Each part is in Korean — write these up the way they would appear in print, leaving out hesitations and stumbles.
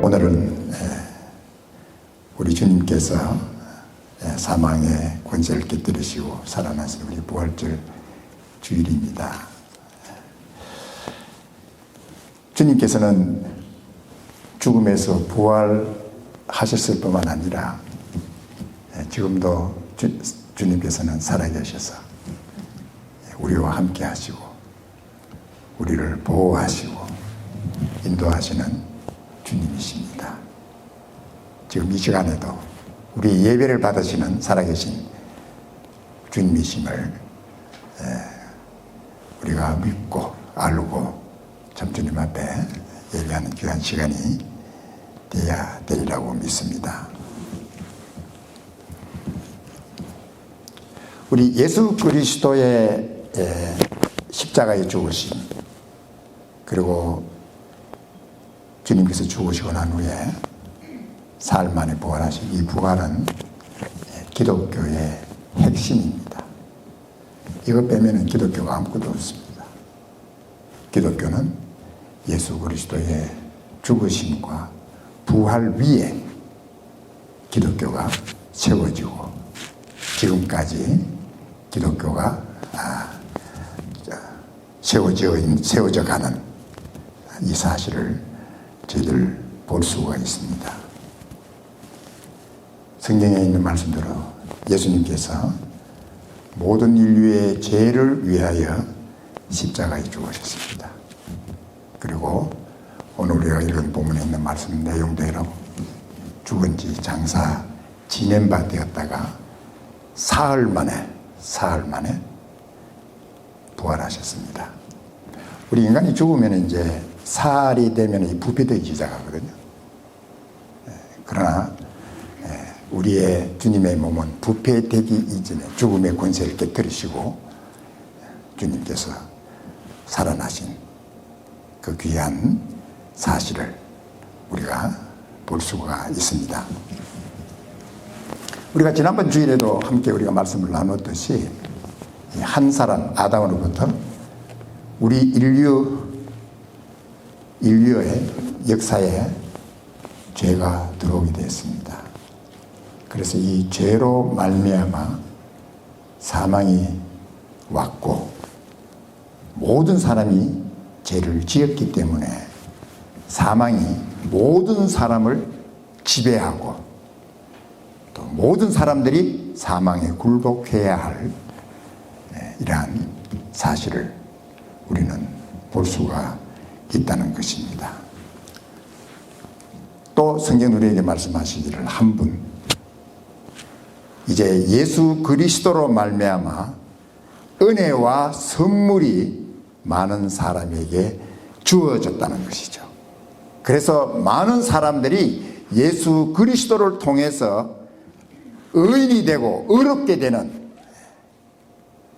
오늘은 우리 주님께서 사망의 권세를 깨뜨리시고 살아나신 우리 부활절 주일입니다. 주님께서는 죽음에서 부활하셨을 뿐만 아니라 지금도 주님께서는 살아계셔서 우리와 함께 하시고 우리를 보호하시고 인도하시는 주님이십니다. 지금 이 시간에도 우리 예배를 받으시는 살아계신 주님이심을 우리가 믿고 알고 참 주님 앞에 예배하는 귀한 시간이 되어야 되리라고 믿습니다. 우리 예수 그리스도의 십자가의 죽으심, 그리고 주님께서 죽으시고 난 후에 사흘 만에 부활하신 이 부활은 기독교의 핵심입니다. 이것 빼면 기독교가 아무것도 없습니다. 기독교는 예수 그리스도의 죽으심과 부활 위에 기독교가 세워지고 지금까지 기독교가 세워져 가는 이 사실을 저희들 볼 수가 있습니다. 성경에 있는 말씀대로 예수님께서 모든 인류의 죄를 위하여 십자가에 죽으셨습니다. 그리고 오늘 우리가 읽은 본문에 있는 말씀 내용대로 죽은 지 장사 지낸 바 되었다가 사흘 만에 부활하셨습니다. 우리 인간이 죽으면 이제 사흘이 되면 이 부패되기 시작하거든요. 그러나 우리의 주님의 몸은 부패되기 이전에 죽음의 권세를 깨뜨리시고 주님께서 살아나신 그 귀한 사실을 우리가 볼 수가 있습니다. 우리가 지난번 주일에도 함께 우리가 말씀을 나눴듯이 한 사람 아담으로부터 우리 인류의 역사에 죄가 들어오게 되었습니다. 그래서 이 죄로 말미암아 사망이 왔고 모든 사람이 죄를 지었기 때문에 사망이 모든 사람을 지배하고 또 모든 사람들이 사망에 굴복해야 할 이러한 사실을 우리는 볼 수가 있다는 것입니다. 또 성경 우리에게 말씀하시기를 한 분, 이제 예수 그리스도로 말미암아 은혜와 선물이 많은 사람에게 주어졌다는 것이죠. 그래서 많은 사람들이 예수 그리스도를 통해서 의인이 되고 의롭게 되는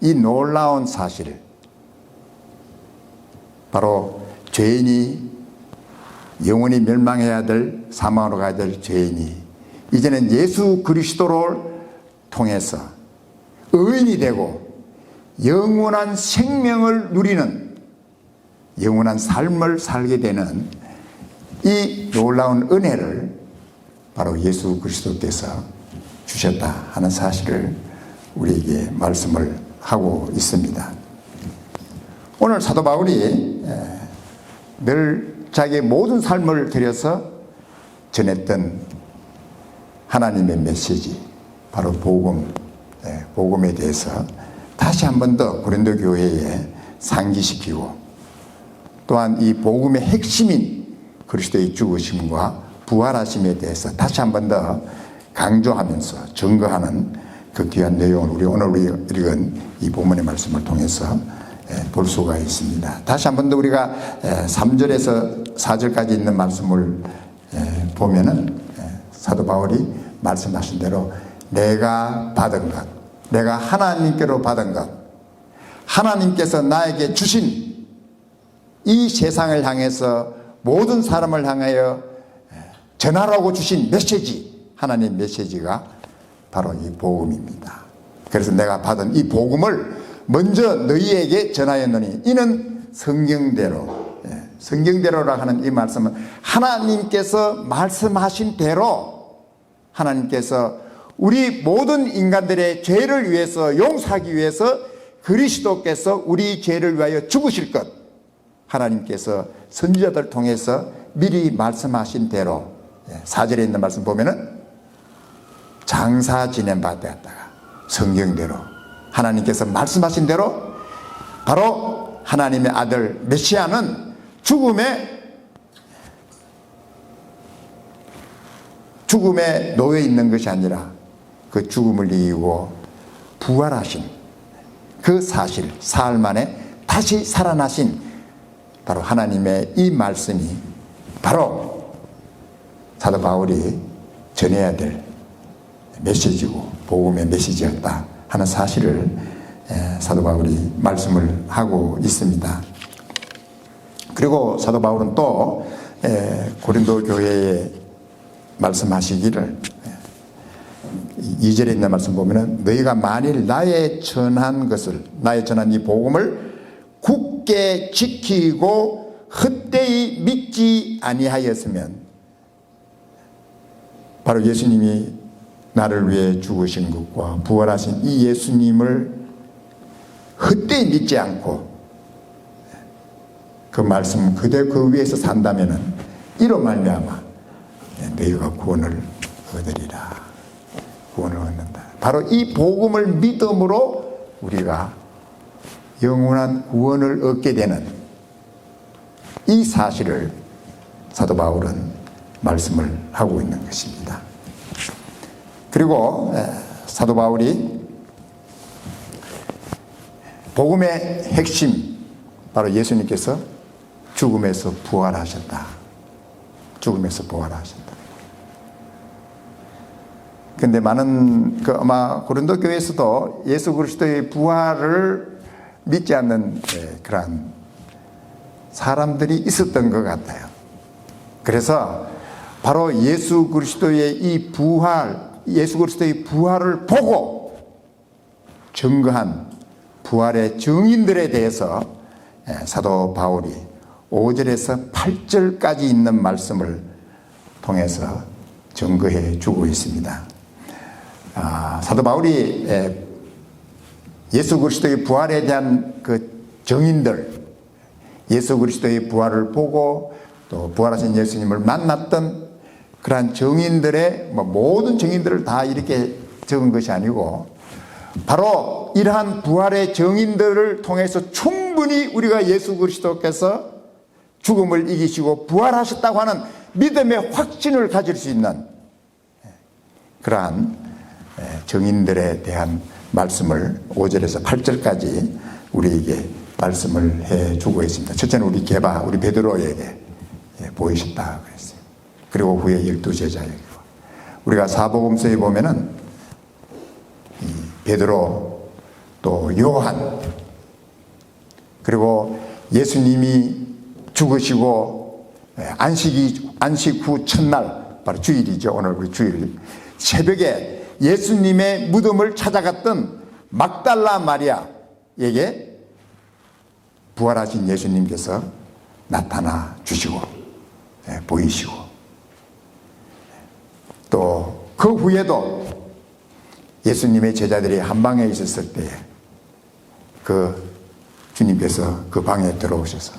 이 놀라운 사실, 바로 죄인이 영원히 멸망해야 될, 사망으로 가야 될 죄인이 이제는 예수 그리스도를 통해서 의인이 되고 영원한 생명을 누리는, 영원한 삶을 살게 되는 이 놀라운 은혜를 바로 예수 그리스도께서 주셨다 하는 사실을 우리에게 말씀을 하고 있습니다. 오늘 사도 바울이 늘 자기의 모든 삶을 들여서 전했던 하나님의 메시지, 바로 복음에 대해서 다시 한 번 더 고린도 교회에 상기시키고, 또한 이 복음의 핵심인 그리스도의 죽으심과 부활하심에 대해서 다시 한 번 더 강조하면서 증거하는 그 귀한 내용을 우리 오늘 읽은 이 본문의 말씀을 통해서 볼 수가 있습니다. 다시 한 번 더 우리가 3절에서 4절까지 있는 말씀을 보면은 사도 바울이 말씀하신 대로 내가 받은 것, 내가 하나님께로 받은 것, 하나님께서 나에게 주신 이 세상을 향해서 모든 사람을 향하여 전하라고 주신 메시지, 하나님의 메시지가 바로 이 복음입니다. 그래서 내가 받은 이 복음을 먼저 너희에게 전하였노니 이는 성경대로 성경대로라 하는 이 말씀은 하나님께서 말씀하신 대로 하나님께서 우리 모든 인간들의 죄를 위해서 용서하기 위해서 그리스도께서 우리 죄를 위하여 죽으실 것, 하나님께서 선지자들 통해서 미리 말씀하신 대로 4절에 있는 말씀 보면은 장사 지낸 바 되었다가 성경대로 하나님께서 말씀하신 대로 바로 하나님의 아들 메시아는 죽음에 놓여 있는 것이 아니라 그 죽음을 이기고 부활하신 그 사실, 사흘 만에 다시 살아나신 바로 하나님의 이 말씀이 바로 사도 바울이 전해야 될 메시지고 복음의 메시지였다 하는 사실을 사도 바울이 말씀을 하고 있습니다. 그리고 사도 바울은 또 고린도 교회에 말씀하시기를 2절에 있는 말씀 보면은 너희가 만일 나의 전한 이 복음을 굳게 지키고 헛되이 믿지 아니하였으면, 바로 예수님이 나를 위해 죽으신 것과 부활하신 이 예수님을 헛되이 믿지 않고 그 말씀 그대로 그 위에서 산다면은 이로 말미암아 너희가 구원을 얻으리라. 구원을 얻는다. 바로 이 복음을 믿음으로 우리가 영원한 구원을 얻게 되는 이 사실을 사도 바울은 말씀을 하고 있는 것입니다. 그리고 사도 바울이 복음의 핵심, 바로 예수님께서 죽음에서 부활하셨다. 죽음에서 부활하셨다. 근데 많은 아마 고린도 교회에서도 예수 그리스도의 부활을 믿지 않는 그러한 사람들이 있었던 것 같아요. 그래서 바로 예수 그리스도의 이 부활, 예수 그리스도의 부활을 보고 증거한 부활의 증인들에 대해서 사도 바울이 5절에서 8절까지 있는 말씀을 통해서 증거해 주고 있습니다. 사도 바울이 예수 그리스도의 부활에 대한 그 증인들, 예수 그리스도의 부활을 보고 또 부활하신 예수님을 만났던 그러한 증인들의 모든 증인들을 다 이렇게 적은 것이 아니고, 바로 이러한 부활의 증인들을 통해서 충분히 우리가 예수 그리스도께서 죽음을 이기시고 부활하셨다고 하는 믿음의 확신을 가질 수 있는 그러한 증인들에 대한 말씀을 5절에서 8절까지 우리에게 말씀을 해주고 있습니다. 첫째는 우리 베드로에게 보이셨다 그랬어요. 그리고 후에 12제자에게. 우리가 사복음서에 보면은 베드로, 또 요한, 그리고 예수님이 죽으시고 안식 후 첫날, 바로 주일이죠. 오늘 우리 주일 새벽에 예수님의 무덤을 찾아갔던 막달라 마리아에게 부활하신 예수님께서 나타나 주시고 보이시고, 또 그 후에도 예수님의 제자들이 한 방에 있었을 때에 그 주님께서 그 방에 들어오셔서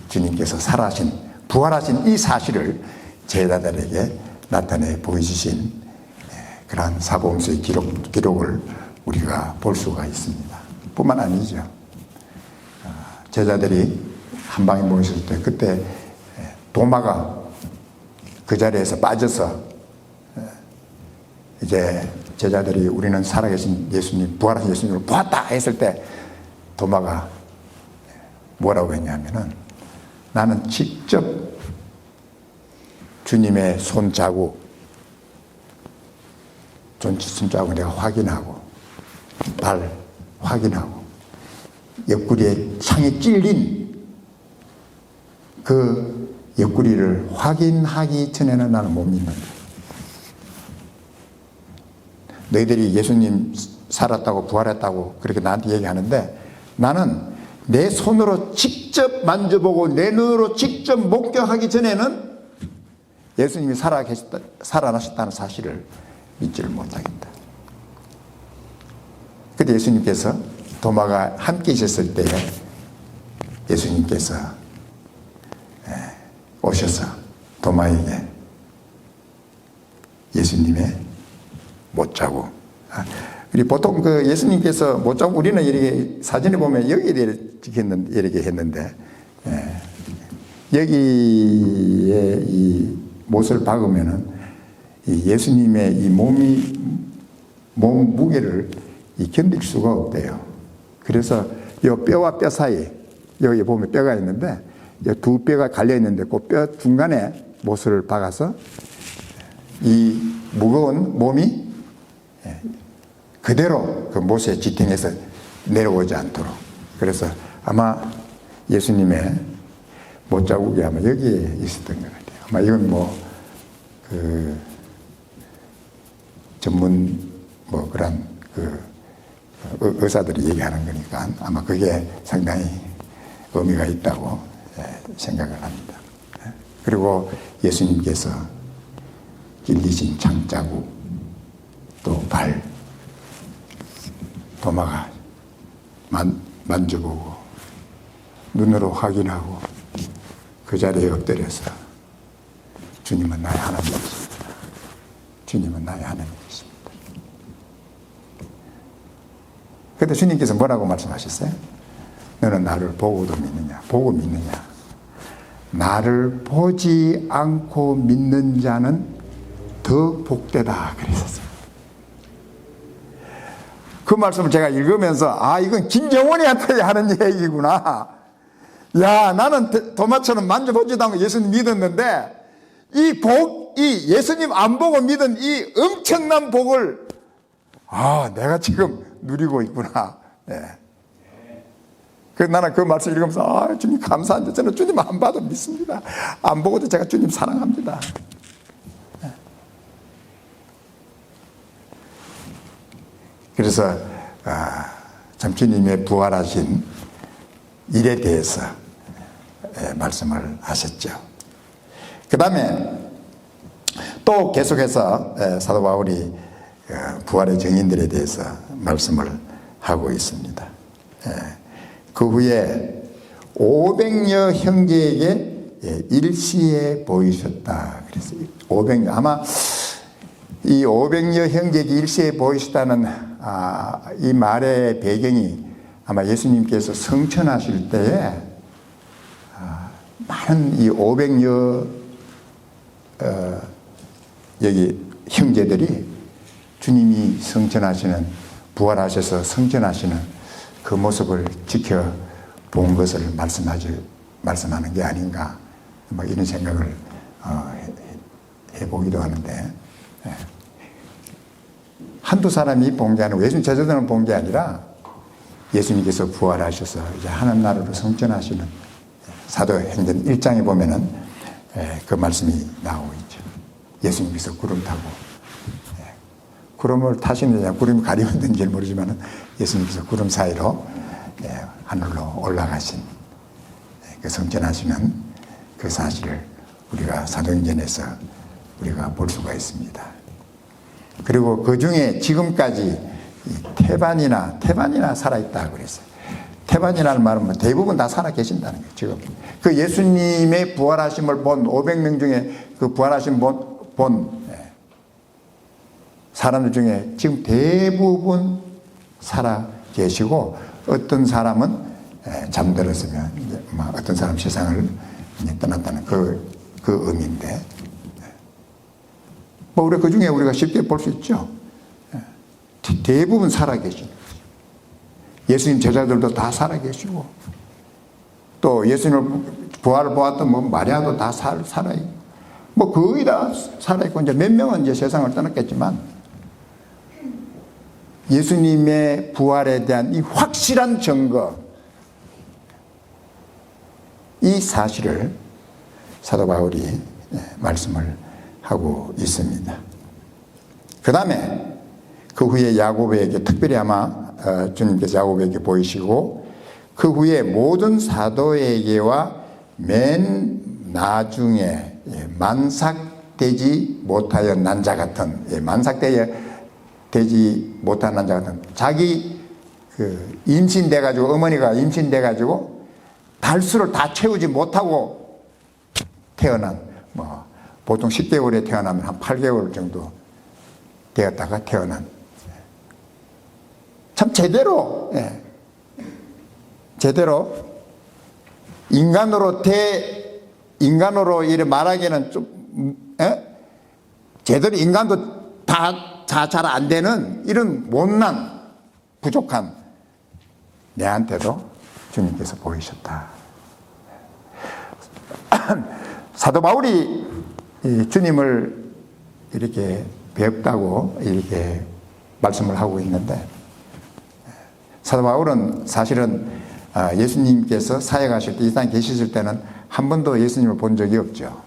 주님께서 부활하신 이 사실을 제자들에게 나타내 보여주신 그러한 사복음서의 기록을 우리가 볼 수가 있습니다. 뿐만 아니죠. 제자들이 한 방에 모였을 때 그때 도마가 그 자리에서 빠져서 이제 제자들이 우리는 살아계신 예수님, 부활하신 예수님을 보았다 했을 때 도마가 뭐라고 했냐면은, 나는 직접 주님의 손자국 내가 확인하고, 발 확인하고, 옆구리에 창에 찔린 그 옆구리를 확인하기 전에는 나는 못 믿는다. 너희들이 예수님 살았다고 부활했다고 그렇게 나한테 얘기하는데 나는 내 손으로 직접 만져보고 내 눈으로 직접 목격하기 전에는 예수님이 살아나셨다는 사실을 믿지를 못하겠다. 그때 예수님께서 도마가 함께 있었을 때에 예수님께서 오셔서 도마에게 예수님의 못자국, 우리 보통 그 예수님께서 못자국, 우리는 이렇게 사진에 보면 여기에 이렇게 했는데, 여기에 이 못을 박으면은 이 예수님의 이 몸 무게를 견딜 수가 없대요. 그래서 이 뼈와 뼈 사이, 여기 보면 뼈가 있는데, 이 두 뼈가 갈려 있는데 그 뼈 중간에 못을 박아서 이 무거운 몸이 그대로 그 못에 지탱해서 내려오지 않도록. 그래서 아마 예수님의 못자국이 아마 여기에 있었던 것 같아요. 아마 이건 그 전문 그런 의사들이 얘기하는 거니까 아마 그게 상당히 의미가 있다고 생각을 합니다. 그리고 예수님께서 길리신 창자국, 또 발, 도마가 만져보고 눈으로 확인하고 그 자리에 엎드려서 주님은 나의 하나님이십니다. 주님은 나의 하나님이십니다. 그때 주님께서 뭐라고 말씀하셨어요? 너는 나를 보고도 믿느냐? 보고 믿느냐? 나를 보지 않고 믿는 자는 더 복되다 그랬었어요. 그 말씀을 제가 읽으면서 이건 김정원이한테 하는 얘기구나. 야, 나는 도마처럼 만져보지도 않고 예수님 믿었는데 이 예수님 안 보고 믿은 이 엄청난 복을 내가 지금 누리고 있구나. 그래서 나는 그 말씀 읽으면서 주님 감사한데 저는 주님 안 봐도 믿습니다. 안 보고도 제가 주님 사랑합니다. 그래서 참 주님의 부활하신 일에 대해서 말씀을 하셨죠. 그 다음에 또 계속해서 사도 바울이 부활의 증인들에 대해서 말씀을 하고 있습니다. 그 후에 500여 형제에게 일시에 보이셨다 그랬어요. 500여, 아마 이 500여 형제에게 일시에 보이셨다는 이 말의 배경이 아마 예수님께서 성천하실 때에 많은 이 500여 여기 형제들이 주님이 성천하시는, 부활하셔서 성천하시는 그 모습을 지켜본 것을 말씀하는 게 아닌가, 이런 생각을 해보기도 하는데, 한두 사람이 본 게 아니고 예수님 제자들은 본 게 아니라 예수님께서 부활하셔서 이제 하늘 나라로 성천하시는 사도행전 1장에 보면은 그 말씀이 나오고 있죠. 예수님께서 구름 타고, 구름을 타시느냐 구름이 가리웠는지 모르지만 예수님께서 구름 사이로 하늘로 올라가신, 그 성천하시는 그 사실을 우리가 사도행전에서 우리가 볼 수가 있습니다. 그리고 그 중에 지금까지 태반이나 살아있다 그랬어요. 태반이라는 말은 대부분 다 살아 계신다는 거예요. 지금 그 예수님의 부활하심을 본 500명 중에 그 부활하심 본 사람들 중에 지금 대부분 살아 계시고, 어떤 사람은 잠들었으면 이제 어떤 사람 세상을 떠났다는 그 의미인데, 우리가 그 중에 우리가 쉽게 볼 수 있죠. 대부분 살아 계시는 거죠. 예수님 제자들도 다 살아 계시고, 또 예수님을 부활을 보았던 마리아도 다 살아있고, 거의 다 살아있고, 이제 몇 명은 이제 세상을 떠났겠지만, 예수님의 부활에 대한 이 확실한 증거, 이 사실을 사도 바울이 말씀을 하고 있습니다. 그 다음에 그 후에 야고보에게, 특별히 아마 주님께서 야고보에게 보이시고, 그 후에 모든 사도에게와 맨 나중에 만삭되지 못하여 난자 같은, 만삭되지 못한 난자 같은, 자기 임신돼가지고, 어머니가 임신돼가지고 달수를 다 채우지 못하고 태어난, 보통 10개월에 태어나면 한 8개월 정도 되었다가 태어난, 참 제대로 인간으로 이래 말하기는 좀, 제대로 인간도 다 잘 안 되는 이런 못난, 부족한 내한테도 주님께서 보이셨다. 사도 바울이 주님을 이렇게 배웠다고 이렇게 말씀을 하고 있는데, 사도 바울은 사실은 예수님께서 사역하실 때, 이 땅에 계셨을 때는 한 번도 예수님을 본 적이 없죠.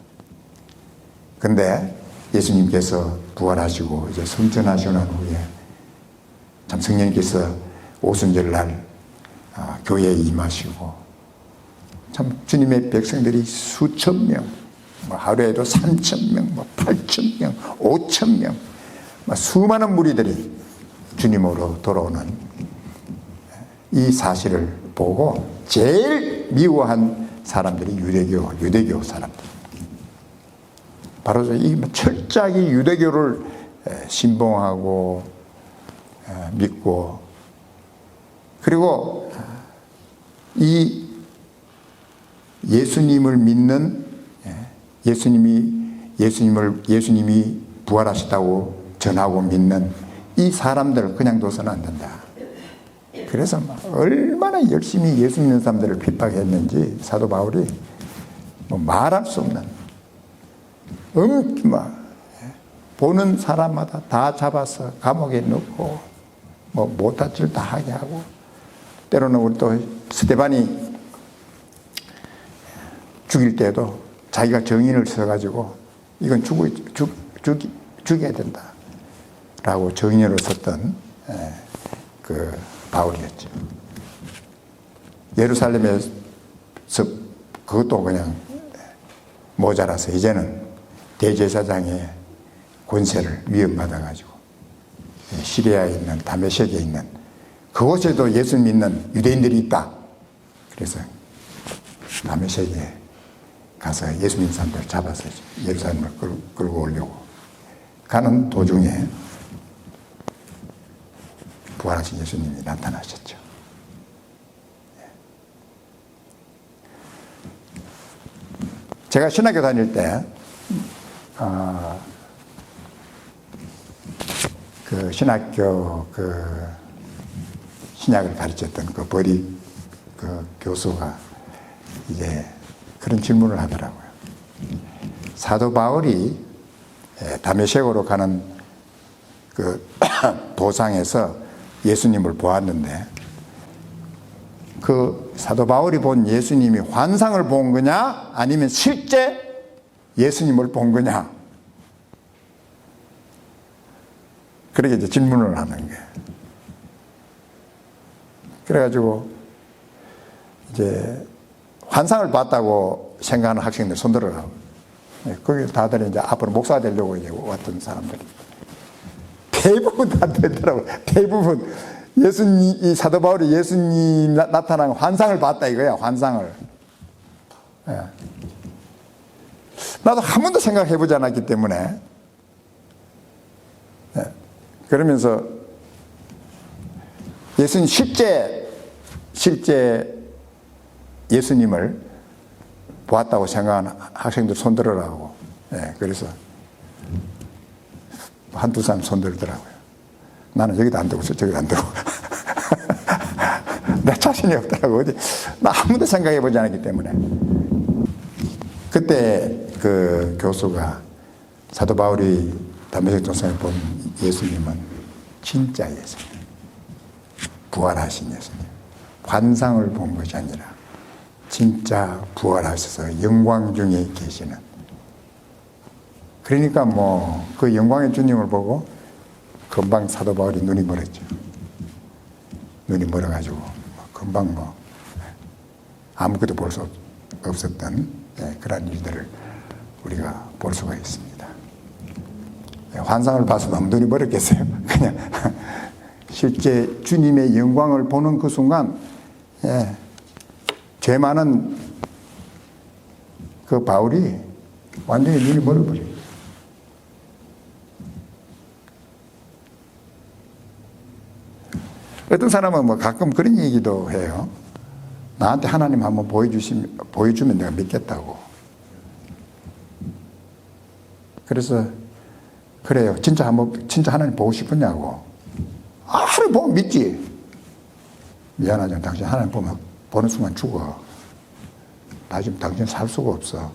근데 예수님께서 부활하시고 이제 승천하시고 난 후에 참 성령님께서 오순절날 교회에 임하시고, 참 주님의 백성들이 수천 명, 하루에도 3,000명, 8,000명, 5,000명, 수많은 무리들이 주님으로 돌아오는 이 사실을 보고 제일 미워한 사람들이 유대교 사람들. 바로 이 철저하게 유대교를 신봉하고 믿고, 그리고 이 예수님을 믿는, 예수님이 부활하셨다고 전하고 믿는 이 사람들을 그냥 둬서는 안 된다. 그래서 얼마나 열심히 예수 믿는 사람들을 핍박했는지 사도 바울이 말할 수 없는, 보는 사람마다 다 잡아서 감옥에 넣고 못할 짓 다 하게 하고, 때로는 우리 또 스데반이 죽일 때도 자기가 정인을 써가지고 이건 죽여야 된다 라고 정인으로 썼던 그 바울이었죠. 예루살렘에서 그것도 그냥 모자라서 이제는 대제사장의 권세를 위협받아가지고 시리아에 있는, 다메섹에 있는 그곳에도 예수 믿는 유대인들이 있다. 그래서 다메섹에 가서 예수 믿는 사람들을 잡아서 예루살렘을 끌고 오려고 가는 도중에 부활하신 예수님이 나타나셨죠. 제가 신학교 다닐 때 그 신학교 신약을 가르쳤던 그 버리 교수가 이제 그런 질문을 하더라고요. 사도 바울이 다메섹으로 가는 그 도상에서 예수님을 보았는데, 그 사도 바울이 본 예수님이 환상을 본 거냐 아니면 실제 예수님을 본 거냐, 그렇게 이제 질문을 하는 거예요. 그래가지고 이제 환상을 봤다고 생각하는 학생들 손 들어라고. 거기 다들 이제 앞으로 목사 되려고 이제 왔던 사람들이 대부분 다 되더라고요. 대부분 이 사도 바울이 예수님 나타난 환상을 봤다 이거야, 환상을. 예. 나도 한 번도 생각해보지 않았기 때문에. 예. 그러면서 예수님 실제 예수님을 보았다고 생각하는 학생들 손 들으라고. 예, 그래서 한두 사람 손 들더라고요. 나는 여기도 안 되고 저기도 안 되고. 내 자신이 없더라고. 나 아무도 생각해보지 않았기 때문에. 그때 그 교수가 사도 바울이 다메섹 도상에 본 예수님은 진짜 예수님, 부활하신 예수님, 환상을 본 것이 아니라 진짜 부활하셔서 영광 중에 계시는. 그러니까 그 영광의 주님을 보고 금방 사도 바울이 눈이 멀었죠. 눈이 멀어가지고 금방 아무것도 볼 수 없었던 그런 일들을 우리가 볼 수가 있습니다. 환상을 봐서 너무 눈이 멀었겠어요? 그냥 실제 주님의 영광을 보는 그 순간 죄 많은 그 바울이 완전히 눈이 멀어버려요. 어떤 사람은 뭐 가끔 그런 얘기도 해요. 나한테 하나님 한번 보여주면 내가 믿겠다고. 그래서 그래요. 진짜 하나님 보고 싶었냐고. 하나님 보면 믿지. 미안하지만 당신 하나님 보는 순간 죽어. 당신 살 수가 없어.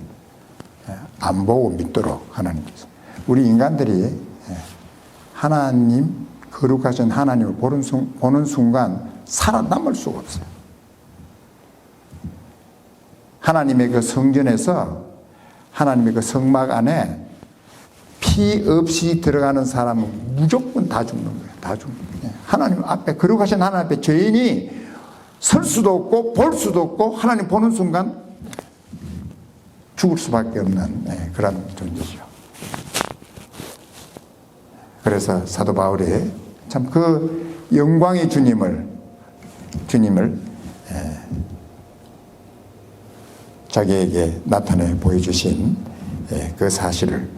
안 보고 믿도록 하나님께서. 우리 인간들이 하나님, 거룩하신 하나님을 보는 순간 살아남을 수가 없어요. 하나님의 그 성전에서, 하나님의 그 성막 안에 피 없이 들어가는 사람은 무조건 다 죽는 거예요. 다 죽는 거예요. 하나님 앞에, 거룩하신 하나님 앞에 죄인이 설 수도 없고 볼 수도 없고 하나님 보는 순간 죽을 수밖에 없는 그런 존재죠. 그래서 사도 바울이 참 그 영광의 주님을 자기에게 나타내 보여주신 그 사실을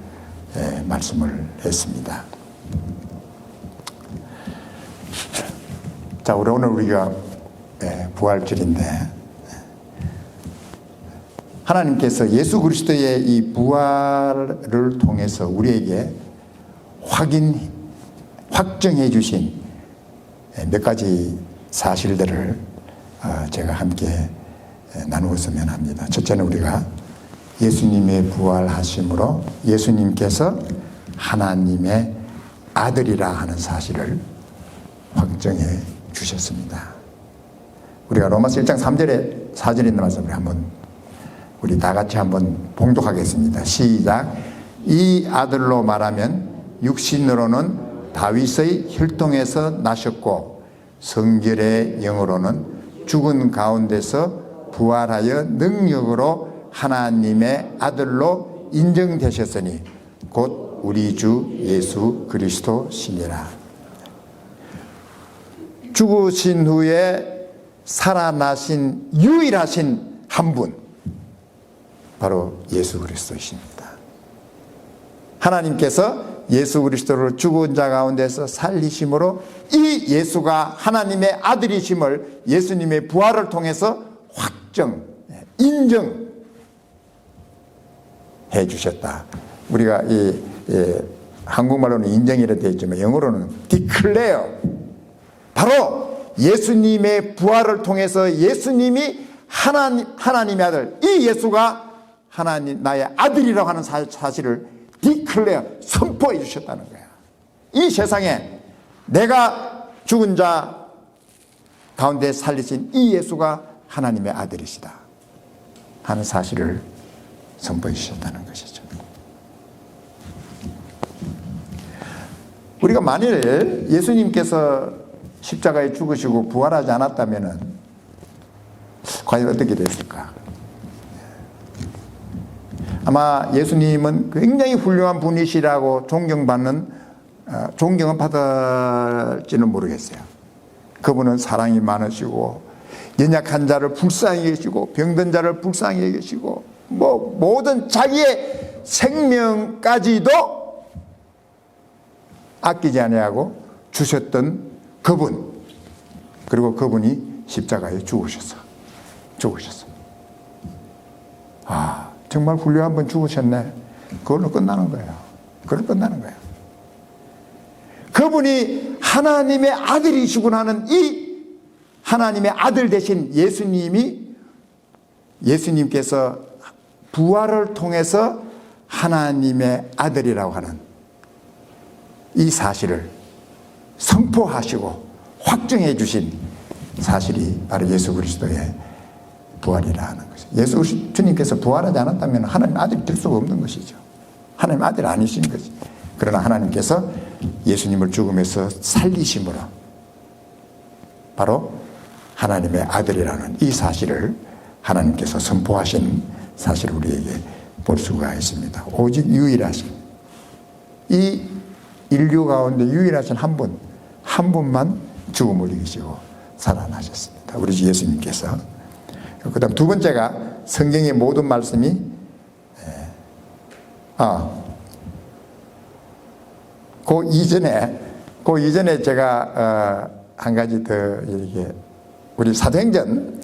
말씀을 했습니다. 자, 오늘 우리가 부활절인데 하나님께서 예수 그리스도의 이 부활을 통해서 우리에게 확정해 주신 몇 가지 사실들을 제가 함께 나누었으면 합니다. 첫째는 우리가 예수님의 부활하심으로 예수님께서 하나님의 아들이라 하는 사실을 확정해 주셨습니다. 우리가 로마서 1장 3절에 4절에 있는 말씀을 우리 다 같이 한번 봉독하겠습니다. 시작. 이 아들로 말하면 육신으로는 다윗의 혈통에서 나셨고 성결의 영으로는 죽은 가운데서 부활하여 능력으로 하나님의 아들로 인정되셨으니 곧 우리 주 예수 그리스도시니라. 죽으신 후에 살아나신 유일하신 한 분, 바로 예수 그리스도이십니다. 하나님께서 예수 그리스도를 죽은 자 가운데서 살리심으로 이 예수가 하나님의 아들이심을 예수님의 부활을 통해서 인정해 주셨다. 우리가 한국말로는 인정이라 되어 있지만 영어로는 declare. 바로 예수님의 부활을 통해서 예수님이 하나님의 아들, 이 예수가 하나님 나의 아들이라고 하는 사실을 declare, 선포해 주셨다는 거야. 이 세상에 내가 죽은 자 가운데 살리신 이 예수가 하나님의 아들이시다 하는 사실을 선포해 주셨다는 것이죠. 우리가 만일 예수님께서 십자가에 죽으시고 부활하지 않았다면 과연 어떻게 됐을까? 아마 예수님은 굉장히 훌륭한 분이시라고 존경은 받을지는 모르겠어요. 그분은 사랑이 많으시고 연약한 자를 불쌍히 계시고 병든 자를 불쌍히 계시고 모든 자기의 생명까지도 아끼지 아니하고 주셨던 그분, 그리고 그분이 십자가에 죽으셨어. 정말 훌륭한 분 죽으셨네. 그걸로 끝나는 거예요. 그분이 하나님의 아들이시구나 하는 이 하나님의 아들 되신 예수님께서 부활을 통해서 하나님의 아들이라고 하는 이 사실을 선포하시고 확정해 주신 사실이 바로 예수 그리스도의 부활이라 하는 것이죠. 예수 주님께서 부활하지 않았다면 하나님 아들이 될 수가 없는 것이죠. 하나님 아들 아니신 것이죠. 그러나 하나님께서 예수님을 죽음에서 살리심으로 바로 하나님의 아들이라는 이 사실을 하나님께서 선포하신 사실을 우리에게 볼 수가 있습니다. 오직 유일하신, 이 인류 가운데 유일하신 한 분만 죽음을 이기시고 살아나셨습니다. 우리 주 예수님께서. 그 다음 두 번째가 성경의 모든 말씀이 그 이전에 제가 한 가지 더 이렇게 우리 사도행전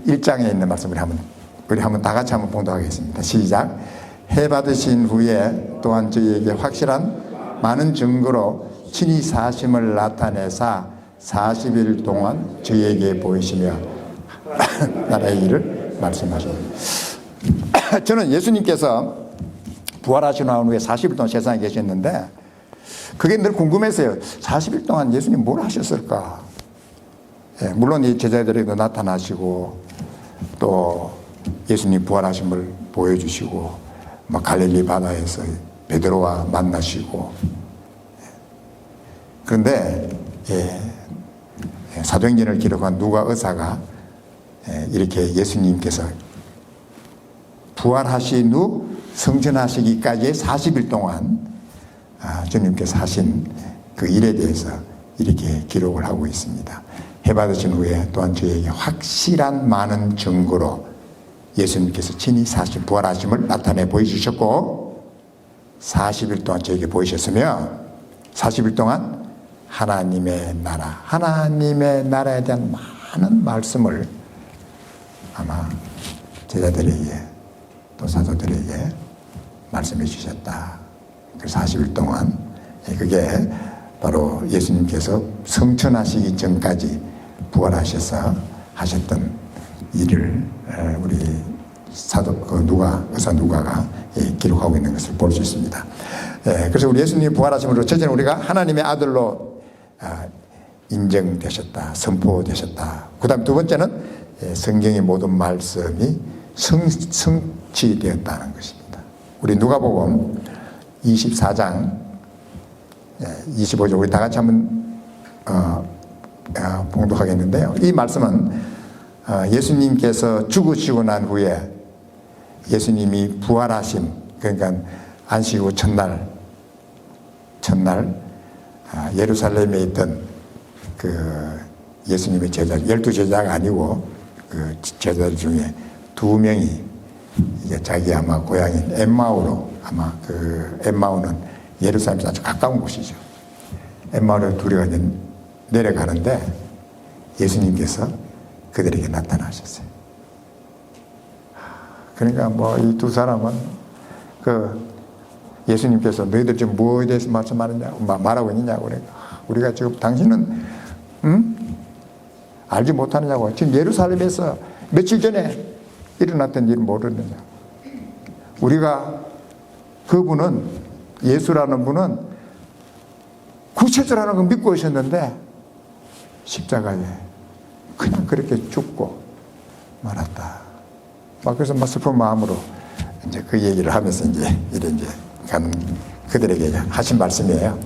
1장에 있는 말씀을 우리 한번 다 같이 한번 봉독하겠습니다. 시작. 해 받으신 후에 또한 저희에게 확실한 많은 증거로 친히 사심을 나타내사 40일 동안 저희에게 보이시며 나라의 일을 말씀하십니다. 저는 예수님께서 부활하시고 난 후에 40일 동안 세상에 계셨는데 그게 늘 궁금했어요. 40일 동안 예수님 뭘 하셨을까? 물론 이 제자들에게도 나타나시고 또 예수님 부활하심을 보여주시고 막 갈릴리 바다에서 베드로와 만나시고, 그런데 사도행전을 기록한 누가 의사가 이렇게 예수님께서 부활하신 후 성천하시기까지의 40일 동안 주님께서 하신 그 일에 대해서 이렇게 기록을 하고 있습니다. 해받으신 후에 또한 저에게 확실한 많은 증거로 예수님께서 친히 사신 부활하심을 나타내 보여주셨고 40일 동안 저에게 보이셨으며 40일 동안 하나님의 나라에 대한 많은 말씀을 아마 제자들에게 또 사도들에게 말씀해 주셨다. 그 40일 동안 그게 바로 예수님께서 성천하시기 전까지 부활하셔서 하셨던 일을 우리 의사 누가가 기록하고 있는 것을 볼 수 있습니다. 그래서 우리 예수님이 부활하심으로 첫째는 우리가 하나님의 아들로 인정되셨다, 선포되셨다. 그 다음 두 번째는 성경의 모든 말씀이 성취되었다는 것입니다. 우리 누가복음 24장 25절 우리 다 같이 한번 봉독하겠는데요. 이 말씀은 예수님께서 죽으시고 난 후에 예수님이 부활하심, 그러니까 안식 후 첫날 예루살렘에 있던 그 예수님의 제자 12제자가 아니고 그 제자들 중에 2명이 이게 자기 아마 고향인 엠마오로, 아마 그 엠마오는 예루살렘에서 아주 가까운 곳이죠. 엠마오로 둘이 내려가는데 예수님께서 그들에게 나타나셨어요. 그러니까 뭐 이 두 사람은 그 예수님께서 너희들 지금 뭐에 대해서 말씀하느냐고 말하고 있느냐고 그래. 우리가 지금 당신은 알지 못하느냐고. 지금 예루살렘에서 며칠 전에 일어났던 일을 모르느냐. 우리가 그분은 예수라는 분은 구체적이라는 걸 믿고 오셨는데 십자가에 그냥 그렇게 죽고 말았다. 막 그래서 막 슬픈 마음으로 이제 그 얘기를 하면서 이제 가는 그들에게 하신 말씀이에요.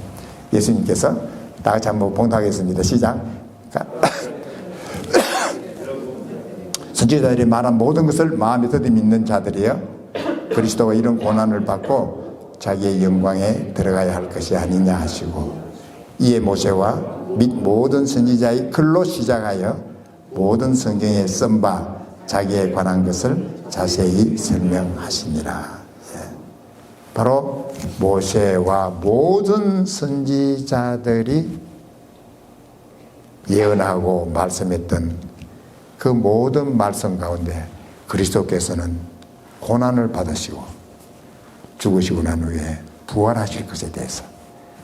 예수님께서 다 같이 한번 봉독하겠습니다. 시작. 선지자들이 말한 모든 것을 마음에 더디 믿는 자들이여 그리스도가 이런 고난을 받고 자기의 영광에 들어가야 할 것이 아니냐 하시고 이에 모세와 및 모든 선지자의 글로 시작하여 모든 성경에 쓴 바 자기에 관한 것을 자세히 설명하시니라. 바로 모세와 모든 선지자들이 예언하고 말씀했던 그 모든 말씀 가운데 그리스도께서는 고난을 받으시고 죽으시고 난 후에 부활하실 것에 대해서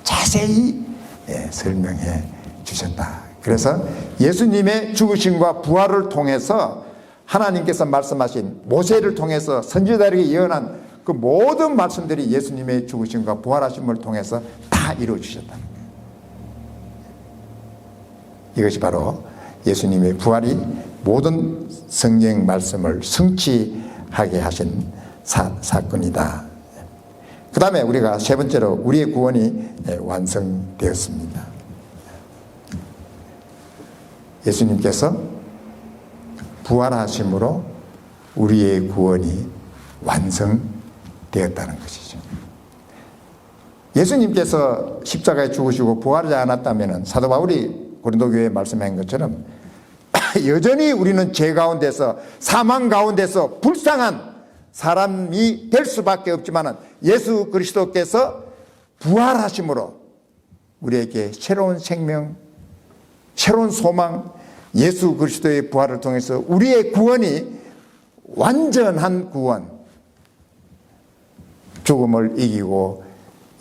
자세히 설명해 주셨다. 그래서 예수님의 죽으심과 부활을 통해서 하나님께서 말씀하신 모세를 통해서 선지자들에게 예언한 그 모든 말씀들이 예수님의 죽으심과 부활하심을 통해서 다 이루어주셨다는 거예요. 이것이 바로 예수님의 부활이 모든 성경 말씀을 성취하게 하신 사건이다. 그 다음에 우리가 세 번째로 우리의 구원이 완성되었습니다. 부활하심으로 우리의 구원이 완성되었다는 것이죠. 예수님께서 십자가에 죽으시고 부활하지 않았다면 사도 바울이 고린도 교회에 말씀한 것처럼 여전히 우리는 죄 가운데서 사망 가운데서 불쌍한 사람이 될 수밖에 없지만 예수 그리스도께서 부활하심으로 우리에게 새로운 생명, 새로운 소망, 예수 그리스도의 부활을 통해서 우리의 구원이 완전한 구원, 죽음을 이기고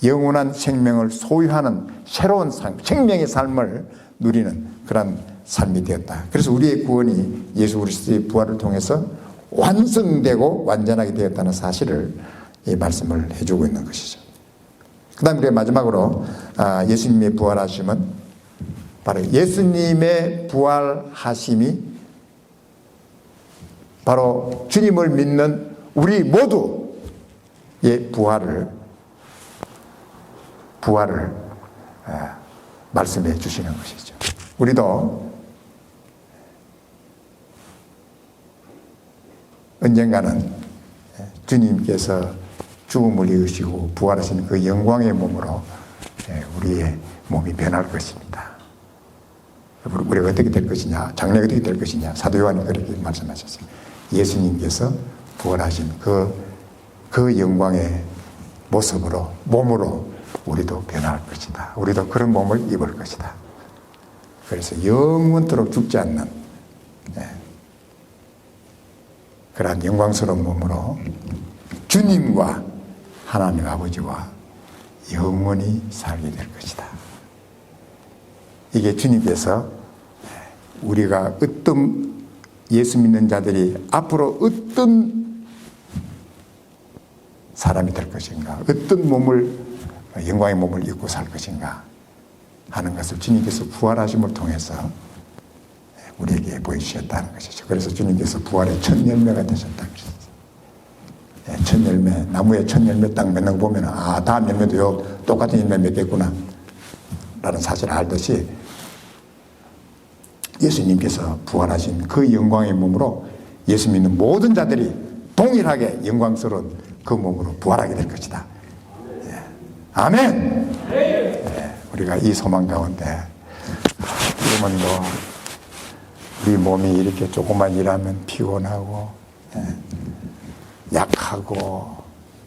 영원한 생명을 소유하는 새로운 삶, 생명의 삶을 누리는 그런 삶이 되었다. 그래서 우리의 구원이 예수 그리스도의 부활을 통해서 완성되고 완전하게 되었다는 사실을 이 말씀을 해주고 있는 것이죠. 그 다음에 우리가 마지막으로 예수님의 부활하심은 바로 예수님의 부활하심이 바로 주님을 믿는 우리 모두의 부활을 말씀해 주시는 것이죠. 우리도 언젠가는 주님께서 죽음을 이으시고 부활하신 그 영광의 몸으로 우리의 몸이 변할 것입니다. 우리가 어떻게 될 것이냐, 장래가 어떻게 될 것이냐, 사도 요한이 그렇게 말씀하셨어요. 예수님께서 부활하신 그 영광의 모습으로, 몸으로 우리도 변할 것이다. 우리도 그런 몸을 입을 것이다. 그래서 영원토록 죽지 않는 그러한 영광스러운 몸으로 주님과 하나님 아버지와 영원히 살게 될 것이다. 이게 주님께서 우리가 어떤 예수 믿는 자들이 앞으로 어떤 사람이 될 것인가, 어떤 몸을, 영광의 몸을 입고 살 것인가 하는 것을 주님께서 부활하심을 통해서 우리에게 보여주셨다는 것이죠. 그래서 주님께서 부활의 첫 열매가 되셨다는 것이죠. 첫 열매, 나무에 첫 열매 딱 맺는 거 보면 다음 열매도요 똑같은 열매 맺겠구나 라는 사실을 알듯이 예수님께서 부활하신 그 영광의 몸으로 예수 믿는 모든 자들이 동일하게 영광스러운 그 몸으로 부활하게 될 것이다. 아멘. 우리가 이 소망 가운데 그러면 우리 몸이 이렇게 조금만 일하면 피곤하고 약하고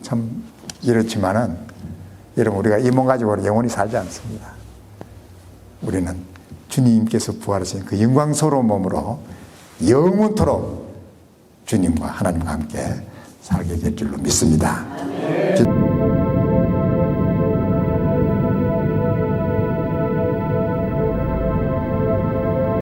참 이렇지만은 여러분, 우리가 이 몸 가지고는 영원히 살지 않습니다. 우리는 주님께서 부활하신 그 영광스러운 몸으로 영원토록 주님과 하나님과 함께 살게 될 줄로 믿습니다.